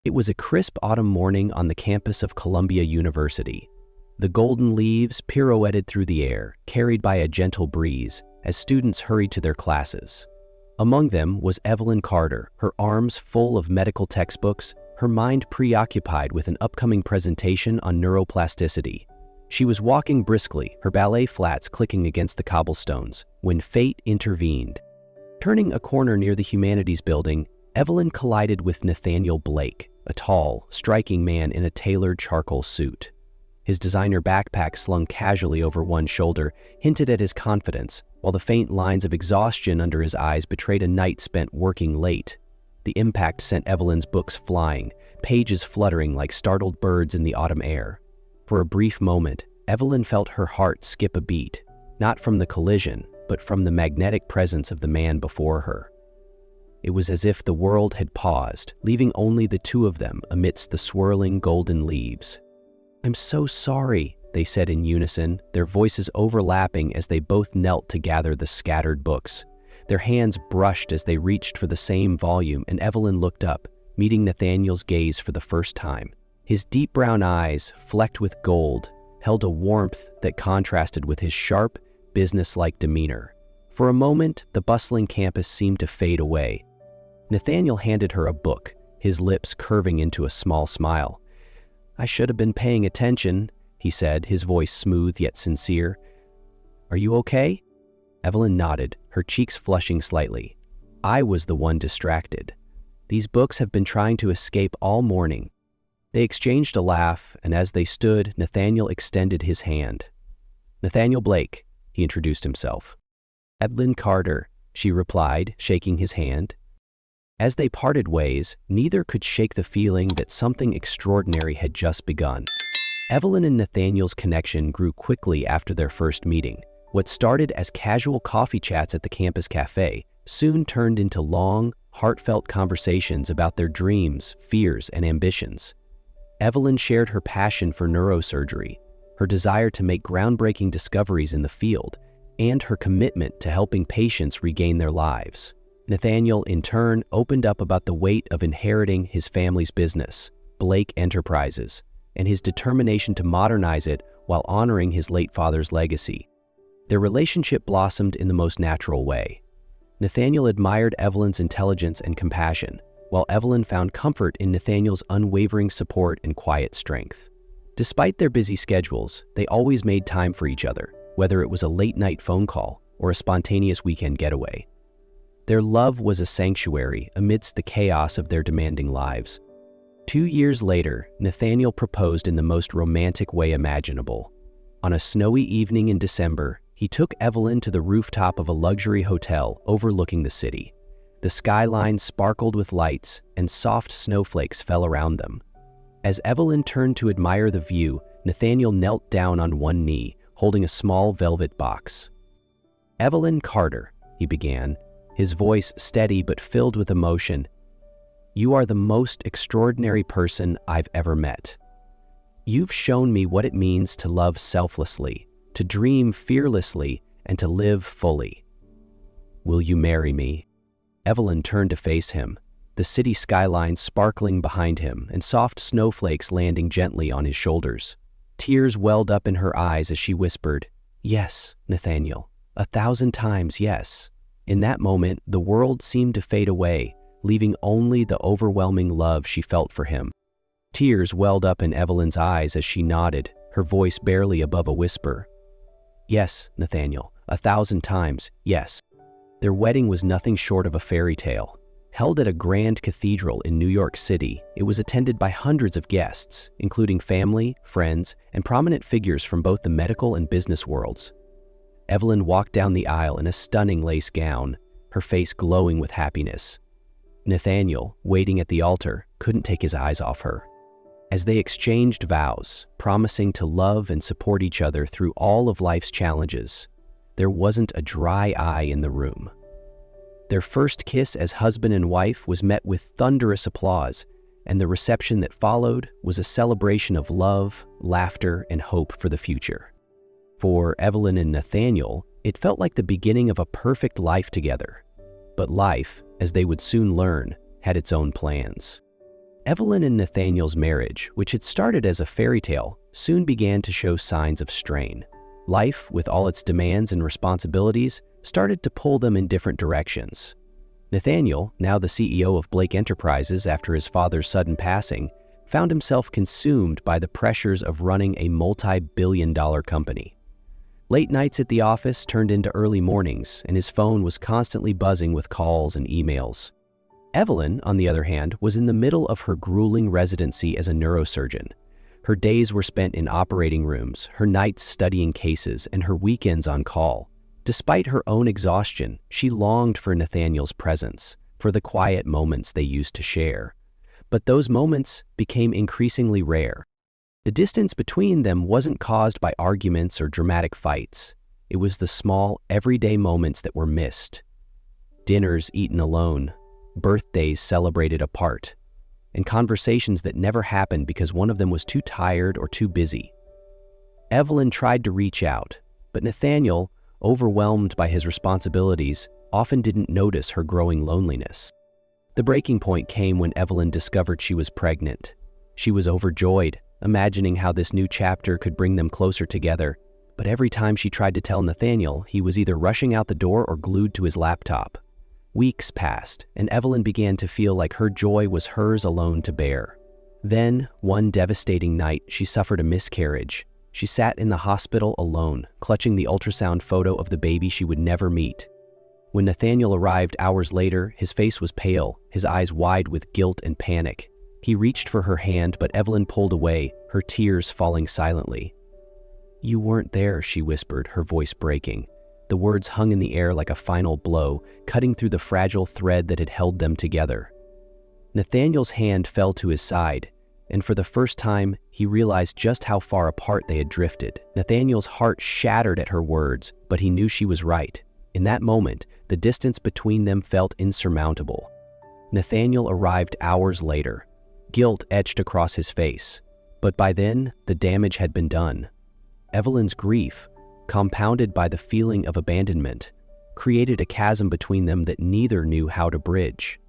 It was a crisp autumn morning on the campus of Columbia University. The golden leaves pirouetted through the air, carried by a gentle breeze, as students hurried to their classes. Among them was Evelyn Carter, her arms full of medical textbooks, her mind preoccupied with an upcoming presentation on neuroplasticity. She was walking briskly, her ballet flats clicking against the cobblestones, when fate intervened. Turning a corner near the Humanities building, Evelyn collided with Nathaniel Blake, a tall, striking man in a tailored charcoal suit. His designer backpack slung casually over one shoulder hinted at his confidence, while the faint lines of exhaustion under his eyes betrayed a night spent working late. The impact sent Evelyn's books flying, pages fluttering like startled birds in the autumn air. For a brief moment, Evelyn felt her heart skip a beat, not from the collision, but from the magnetic presence of the man before her. It was as if the world had paused, leaving only the two of them amidst the swirling golden leaves. "I'm so sorry," they said in unison, their voices overlapping as they both knelt to gather the scattered books. Their hands brushed as they reached for the same volume, and Evelyn looked up, meeting Nathaniel's gaze for the first time. His deep brown eyes, flecked with gold, held a warmth that contrasted with his sharp, businesslike demeanor. For a moment, the bustling campus seemed to fade away. Nathaniel handed her a book, his lips curving into a small smile. "I should have been paying attention," he said, his voice smooth yet sincere. "Are you okay?" Evelyn nodded, her cheeks flushing slightly. "I was the one distracted. These books have been trying to escape all morning." They exchanged a laugh, and as they stood, Nathaniel extended his hand. "Nathaniel Blake," he introduced himself. "Evelyn Carter," she replied, shaking his hand. As they parted ways, neither could shake the feeling that something extraordinary had just begun. Evelyn and Nathaniel's connection grew quickly after their first meeting. What started as casual coffee chats at the campus cafe soon turned into long, heartfelt conversations about their dreams, fears, and ambitions. Evelyn shared her passion for neurosurgery, her desire to make groundbreaking discoveries in the field, and her commitment to helping patients regain their lives. Nathaniel, in turn, opened up about the weight of inheriting his family's business, Blake Enterprises, and his determination to modernize it while honoring his late father's legacy. Their relationship blossomed in the most natural way. Nathaniel admired Evelyn's intelligence and compassion, while Evelyn found comfort in Nathaniel's unwavering support and quiet strength. Despite their busy schedules, they always made time for each other, whether it was a late-night phone call or a spontaneous weekend getaway. Their love was a sanctuary amidst the chaos of their demanding lives. 2 years later, Nathaniel proposed in the most romantic way imaginable. On a snowy evening in December, he took Evelyn to the rooftop of a luxury hotel overlooking the city. The skyline sparkled with lights, and soft snowflakes fell around them. As Evelyn turned to admire the view, Nathaniel knelt down on one knee, holding a small velvet box. "Evelyn Carter," he began, his voice steady but filled with emotion. "You are the most extraordinary person I've ever met. You've shown me what it means to love selflessly, to dream fearlessly, and to live fully. Will you marry me?" Evelyn turned to face him, the city skyline sparkling behind him and soft snowflakes landing gently on his shoulders. Tears welled up in her eyes as she whispered, "Yes, Nathaniel, 1,000 times yes." In that moment, the world seemed to fade away, leaving only the overwhelming love she felt for him. Tears welled up in Evelyn's eyes as she nodded, her voice barely above a whisper. "Yes, Nathaniel, 1,000 times yes." Their wedding was nothing short of a fairy tale. Held at a grand cathedral in New York City, it was attended by hundreds of guests, including family, friends, and prominent figures from both the medical and business worlds. Evelyn walked down the aisle in a stunning lace gown, her face glowing with happiness. Nathaniel, waiting at the altar, couldn't take his eyes off her. As they exchanged vows, promising to love and support each other through all of life's challenges, there wasn't a dry eye in the room. Their first kiss as husband and wife was met with thunderous applause, and the reception that followed was a celebration of love, laughter, and hope for the future. For Evelyn and Nathaniel, it felt like the beginning of a perfect life together. But life, as they would soon learn, had its own plans. Evelyn and Nathaniel's marriage, which had started as a fairy tale, soon began to show signs of strain. Life, with all its demands and responsibilities, started to pull them in different directions. Nathaniel, now the CEO of Blake Enterprises after his father's sudden passing, found himself consumed by the pressures of running a multi-billion-dollar company. Late nights at the office turned into early mornings, and his phone was constantly buzzing with calls and emails. Evelyn, on the other hand, was in the middle of her grueling residency as a neurosurgeon. Her days were spent in operating rooms, her nights studying cases, and her weekends on call. Despite her own exhaustion, she longed for Nathaniel's presence, for the quiet moments they used to share. But those moments became increasingly rare. The distance between them wasn't caused by arguments or dramatic fights. It was the small, everyday moments that were missed. Dinners eaten alone, birthdays celebrated apart, and conversations that never happened because one of them was too tired or too busy. Evelyn tried to reach out, but Nathaniel, overwhelmed by his responsibilities, often didn't notice her growing loneliness. The breaking point came when Evelyn discovered she was pregnant. She was overjoyed, imagining how this new chapter could bring them closer together, but every time she tried to tell Nathaniel, he was either rushing out the door or glued to his laptop. Weeks passed, and Evelyn began to feel like her joy was hers alone to bear. Then, one devastating night, she suffered a miscarriage. She sat in the hospital alone, clutching the ultrasound photo of the baby she would never meet. When Nathaniel arrived hours later, his face was pale, his eyes wide with guilt and panic. He reached for her hand, but Evelyn pulled away, her tears falling silently. "You weren't there," she whispered, her voice breaking. The words hung in the air like a final blow, cutting through the fragile thread that had held them together. Nathaniel's hand fell to his side, and for the first time, he realized just how far apart they had drifted. Nathaniel's heart shattered at her words, but he knew she was right. In that moment, the distance between them felt insurmountable. Nathaniel arrived hours later, guilt etched across his face. But by then, the damage had been done. Evelyn's grief, compounded by the feeling of abandonment, created a chasm between them that neither knew how to bridge.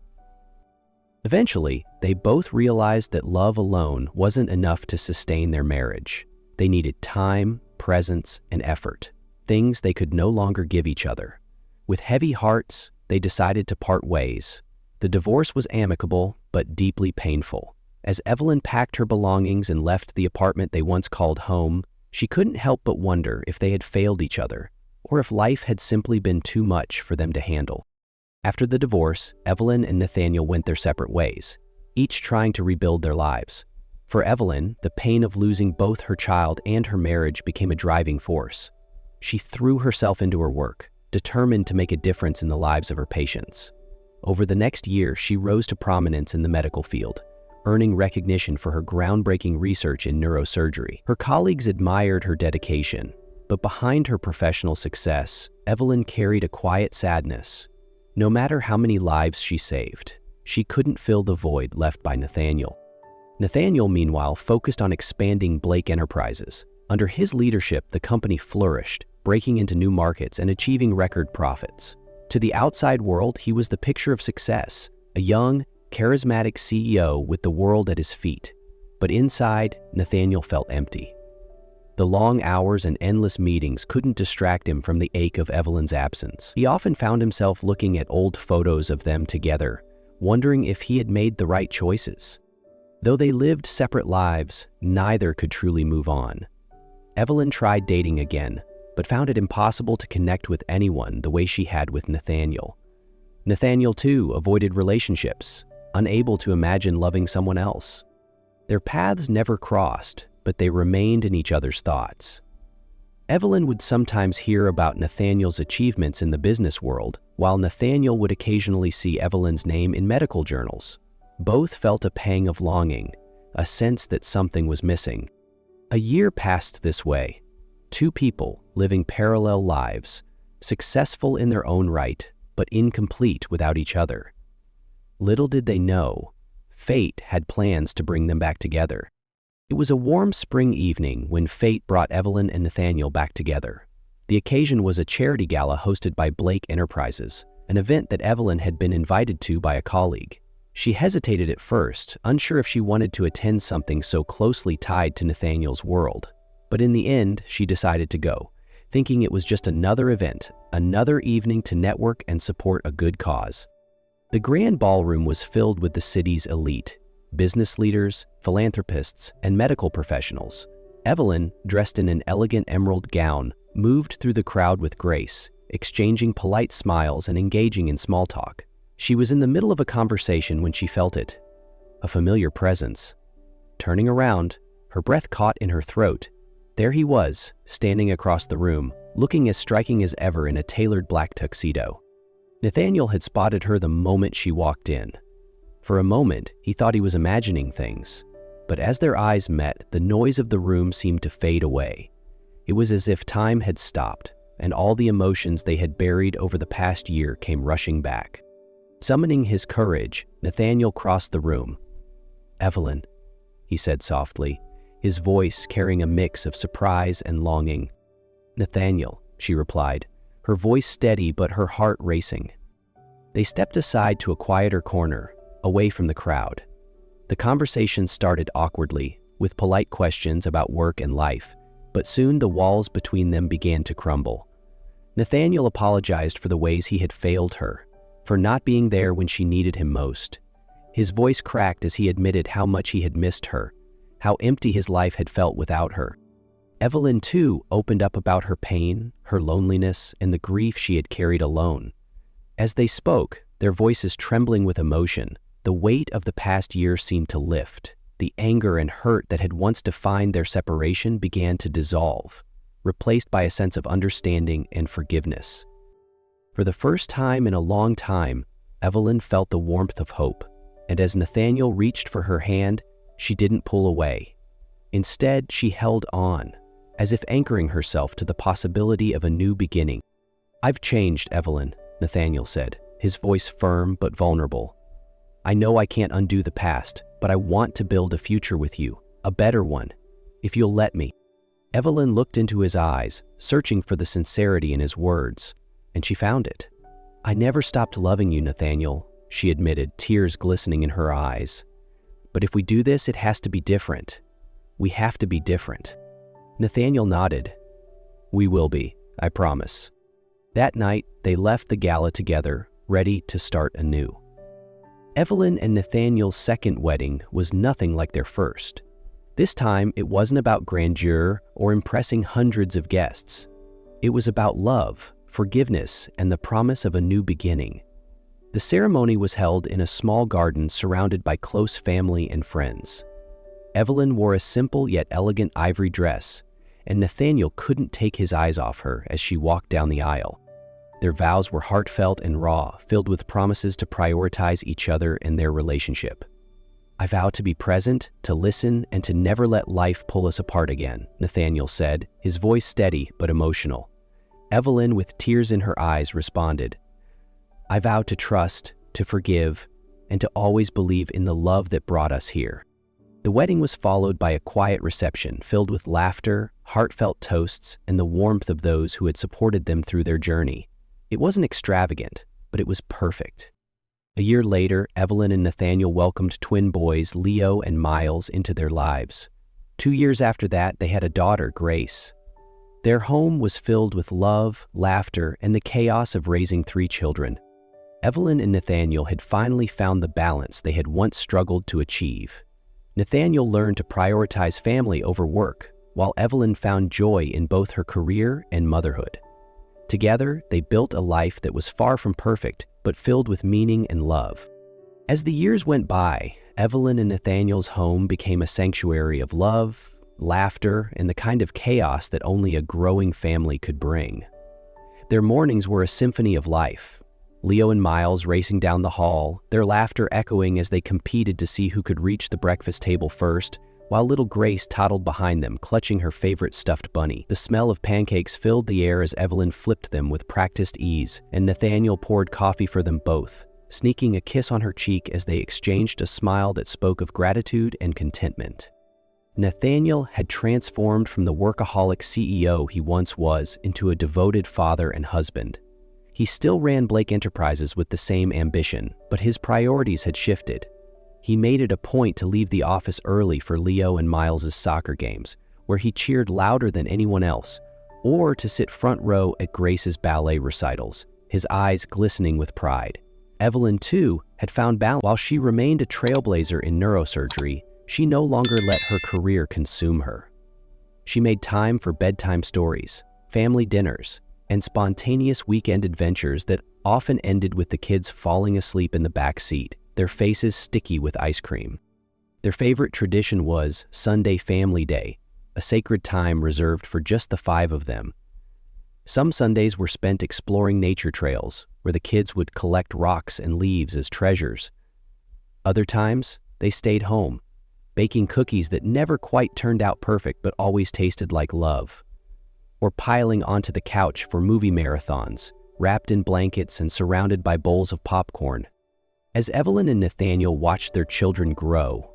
Eventually, they both realized that love alone wasn't enough to sustain their marriage. They needed time, presence, and effort, things they could no longer give each other. With heavy hearts, they decided to part ways. The divorce was amicable, but deeply painful. As Evelyn packed her belongings and left the apartment they once called home, she couldn't help but wonder if they had failed each other, or if life had simply been too much for them to handle. After the divorce, Evelyn and Nathaniel went their separate ways, each trying to rebuild their lives. For Evelyn, the pain of losing both her child and her marriage became a driving force. She threw herself into her work, determined to make a difference in the lives of her patients. Over the next year, she rose to prominence in the medical field, earning recognition for her groundbreaking research in neurosurgery. Her colleagues admired her dedication, but behind her professional success, Evelyn carried a quiet sadness. No matter how many lives she saved, she couldn't fill the void left by Nathaniel. Nathaniel, meanwhile, focused on expanding Blake Enterprises. Under his leadership, the company flourished, breaking into new markets and achieving record profits. To the outside world, he was the picture of success, a young, charismatic CEO with the world at his feet. But inside, Nathaniel felt empty. The long hours and endless meetings couldn't distract him from the ache of Evelyn's absence. He often found himself looking at old photos of them together, wondering if he had made the right choices. Though they lived separate lives, neither could truly move on. Evelyn tried dating again, but found it impossible to connect with anyone the way she had with Nathaniel. Nathaniel, too, avoided relationships, unable to imagine loving someone else. Their paths never crossed, but they remained in each other's thoughts. Evelyn would sometimes hear about Nathaniel's achievements in the business world, while Nathaniel would occasionally see Evelyn's name in medical journals. Both felt a pang of longing, a sense that something was missing. A year passed this way. Two people living parallel lives, successful in their own right, but incomplete without each other. Little did they know, fate had plans to bring them back together. It was a warm spring evening when fate brought Evelyn and Nathaniel back together. The occasion was a charity gala hosted by Blake Enterprises, an event that Evelyn had been invited to by a colleague. She hesitated at first, unsure if she wanted to attend something so closely tied to Nathaniel's world. But in the end, she decided to go, thinking it was just another event, another evening to network and support a good cause. The grand ballroom was filled with the city's elite, business leaders, philanthropists, and medical professionals. Evelyn, dressed in an elegant emerald gown, moved through the crowd with grace, exchanging polite smiles and engaging in small talk. She was in the middle of a conversation when she felt it, a familiar presence. Turning around, her breath caught in her throat. There he was, standing across the room, looking as striking as ever in a tailored black tuxedo. Nathaniel had spotted her the moment she walked in. For a moment, he thought he was imagining things, but as their eyes met, the noise of the room seemed to fade away. It was as if time had stopped, and all the emotions they had buried over the past year came rushing back. Summoning his courage, Nathaniel crossed the room. "Evelyn," he said softly, his voice carrying a mix of surprise and longing. "Nathaniel," she replied, her voice steady but her heart racing. They stepped aside to a quieter corner, away from the crowd. The conversation started awkwardly, with polite questions about work and life, but soon the walls between them began to crumble. Nathaniel apologized for the ways he had failed her, for not being there when she needed him most. His voice cracked as he admitted how much he had missed her, how empty his life had felt without her. Evelyn, too, opened up about her pain, her loneliness, and the grief she had carried alone. As they spoke, their voices trembling with emotion, the weight of the past year seemed to lift. The anger and hurt that had once defined their separation began to dissolve, replaced by a sense of understanding and forgiveness. For the first time in a long time, Evelyn felt the warmth of hope, and as Nathaniel reached for her hand, she didn't pull away. Instead, she held on, as if anchoring herself to the possibility of a new beginning. "I've changed, Evelyn," Nathaniel said, his voice firm but vulnerable. "I know I can't undo the past, but I want to build a future with you, a better one, if you'll let me." Evelyn looked into his eyes, searching for the sincerity in his words, and she found it. "I never stopped loving you, Nathaniel," she admitted, tears glistening in her eyes. "But if we do this, it has to be different. We have to be different." Nathaniel nodded. "We will be, I promise." That night, they left the gala together, ready to start anew. Evelyn and Nathaniel's second wedding was nothing like their first. This time, it wasn't about grandeur or impressing hundreds of guests. It was about love, forgiveness, and the promise of a new beginning. The ceremony was held in a small garden surrounded by close family and friends. Evelyn wore a simple yet elegant ivory dress, and Nathaniel couldn't take his eyes off her as she walked down the aisle. Their vows were heartfelt and raw, filled with promises to prioritize each other and their relationship. "I vow to be present, to listen, and to never let life pull us apart again," Nathaniel said, his voice steady but emotional. Evelyn, with tears in her eyes, responded, "I vow to trust, to forgive, and to always believe in the love that brought us here." The wedding was followed by a quiet reception filled with laughter, heartfelt toasts, and the warmth of those who had supported them through their journey. It wasn't extravagant, but it was perfect. A year later, Evelyn and Nathaniel welcomed twin boys Leo and Miles into their lives. 2 years after that, they had a daughter, Grace. Their home was filled with love, laughter, and the chaos of raising 3 children. Evelyn and Nathaniel had finally found the balance they had once struggled to achieve. Nathaniel learned to prioritize family over work, while Evelyn found joy in both her career and motherhood. Together, they built a life that was far from perfect, but filled with meaning and love. As the years went by, Evelyn and Nathaniel's home became a sanctuary of love, laughter, and the kind of chaos that only a growing family could bring. Their mornings were a symphony of life. Leo and Miles racing down the hall, their laughter echoing as they competed to see who could reach the breakfast table first, while little Grace toddled behind them, clutching her favorite stuffed bunny. The smell of pancakes filled the air as Evelyn flipped them with practiced ease, and Nathaniel poured coffee for them both, sneaking a kiss on her cheek as they exchanged a smile that spoke of gratitude and contentment. Nathaniel had transformed from the workaholic CEO he once was into a devoted father and husband. He still ran Blake Enterprises with the same ambition, but his priorities had shifted. He made it a point to leave the office early for Leo and Miles's soccer games, where he cheered louder than anyone else, or to sit front row at Grace's ballet recitals, his eyes glistening with pride. Evelyn, too, had found balance. While she remained a trailblazer in neurosurgery, she no longer let her career consume her. She made time for bedtime stories, family dinners, and spontaneous weekend adventures that often ended with the kids falling asleep in the back seat, their faces sticky with ice cream. Their favorite tradition was Sunday Family Day, a sacred time reserved for just the five of them. Some Sundays were spent exploring nature trails, where the kids would collect rocks and leaves as treasures. Other times, they stayed home, baking cookies that never quite turned out perfect but always tasted like love, or piling onto the couch for movie marathons, wrapped in blankets and surrounded by bowls of popcorn. As Evelyn and Nathaniel watched their children grow,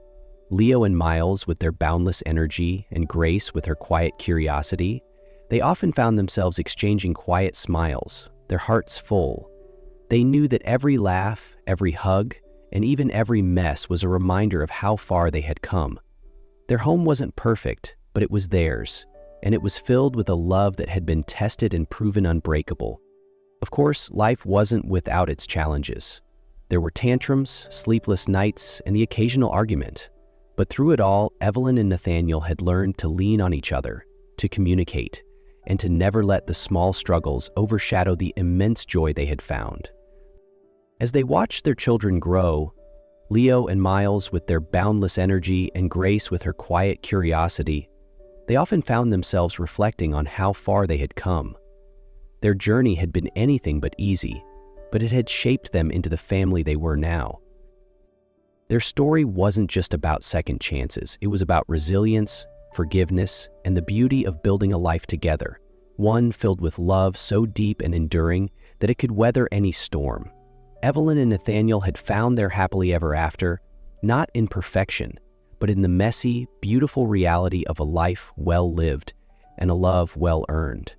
Leo and Miles with their boundless energy and Grace with her quiet curiosity, they often found themselves exchanging quiet smiles, their hearts full. They knew that every laugh, every hug, and even every mess was a reminder of how far they had come. Their home wasn't perfect, but it was theirs, and it was filled with a love that had been tested and proven unbreakable. Of course, life wasn't without its challenges. There were tantrums, sleepless nights, and the occasional argument. But through it all, Evelyn and Nathaniel had learned to lean on each other, to communicate, and to never let the small struggles overshadow the immense joy they had found. As they watched their children grow, Leo and Miles with their boundless energy and Grace with her quiet curiosity, they often found themselves reflecting on how far they had come. Their journey had been anything but easy, but it had shaped them into the family they were now. Their story wasn't just about second chances. It was about resilience, forgiveness, and the beauty of building a life together, one filled with love so deep and enduring that it could weather any storm. Evelyn and Nathaniel had found their happily ever after, not in perfection, but in the messy, beautiful reality of a life well lived and a love well earned.